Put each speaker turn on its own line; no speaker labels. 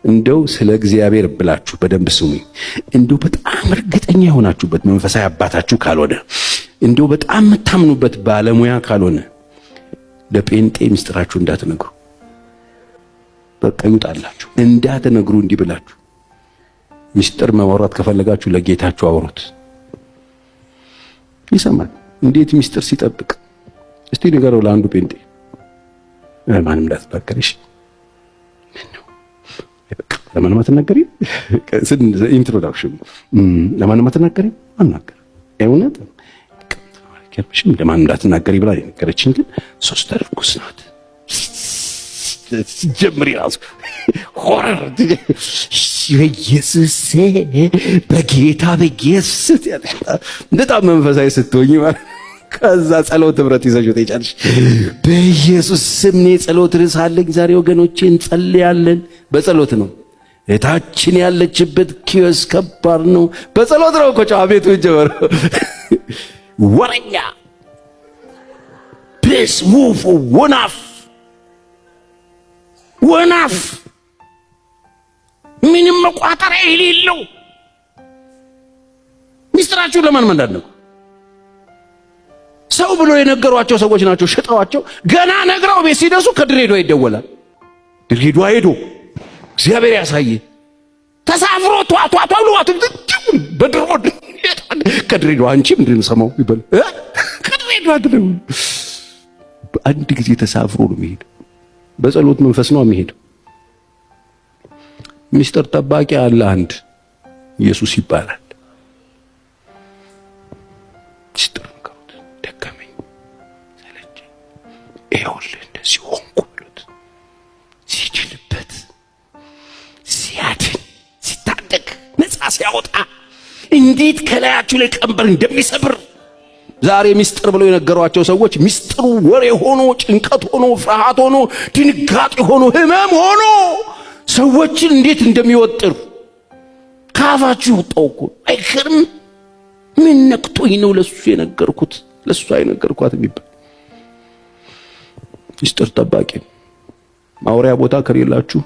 እንደው ስለ እግዚአብሔር ብላችሁ በደንብ ስሙኝ። እንደው በጣም እርግጠኛ የሆናችሁበት መንፈሳዊ አባታችሁ ካልሆነ፣ እንደው በጣም የምታምኑበት ባለሙያ ካልሆነ ለጴንጤ ምስጢራችሁ እንዳትነግሩ። በቃ ይውጣላችሁ፣ እንዳትነግሩ። እንዲህ ብላችሁ ምስጢር ማውራት ከፈለጋችሁ ለጌታችሁ አውሩት፣ ይሰማል። እንዴት ምስጢር ሲጠብቅ እስቲ ንገረው ለአንዱ ጴንጤ። ማንም እንዳትናገርሽ ለማንም አትናገሪ። ኢንትሮዳክሽን ለማንም አትናገሪ አናገር እውነት ከርብሽም ለማንም እንዳትናገሪ ብላ ነገረችኝ። ግን ሶስት እርኩስ ናት ጀምሪ ራሱ ሆረር ኢየሱስ በጌታ በኢየሱስ በጣም መንፈሳዊ ስትሆኚ ማለት ከዛ ጸሎት ህብረት ይዘሽ ትሄጃለሽ። በኢየሱስ ስም ነው ጸሎት ርዕስ አለኝ ዛሬ ወገኖቼ፣ እንጸልያለን። በጸሎት ነው እታችን ያለችበት ኪዮስ ከባድ ነው። በጸሎት ነው እኮ ጫቤቱ ጀመረ ወረኛ ፕሊስ ሙቭ ወናፍ ምንም መቋጠሪያ የሌለው ሚስጥራችሁ ለማን መንዳት ነው? ሰው ብሎ የነገሯቸው ሰዎች ናቸው ሸጣዋቸው። ገና ነግራው ቤት ሲደርሱ ከድሬዳዋ ይደወላል። ድሬዳዋ ሄዶ እግዚአብሔር ያሳየ ተሳፍሮ ቷቷቷ ብሏት በድሮ ከድሬዳዋ አንቺ ምንድን ነው ሰማው ይበል ከድሬዳዋ ድረው አንድ ጊዜ ተሳፍሮ ነው የሚሄድ። በጸሎት መንፈስ ነው የሚሄደው። ሚስጥር ጠባቂ አለ አንድ ኢየሱስ ይባላል። ሚስጥር ከሩት ደከመኝ ሰለቸኝ ይኸውልህ እንደዚህ ሆንኩ ብሎት ሲችልበት ሲያድን ሲታደግ ነፃ ሲያወጣ እንዴት ከላያችሁ ላይ ቀንበር እንደሚሰብር ዛሬ ሚስጥር ብለው የነገሯቸው ሰዎች ሚስጥሩ ወሬ ሆኖ ጭንቀት ሆኖ ፍርሃት ሆኖ ድንጋጤ ሆኖ ህመም ሆኖ ሰዎችን እንዴት እንደሚወጥር ካፋችሁ ወጣው እኮ አይከርም። ምን ነክቶኝ ነው ለሱ የነገርኩት ለሱ አይነገርኳት የሚባል ሚስጥር ጠባቂ ማውሪያ ቦታ ከሌላችሁ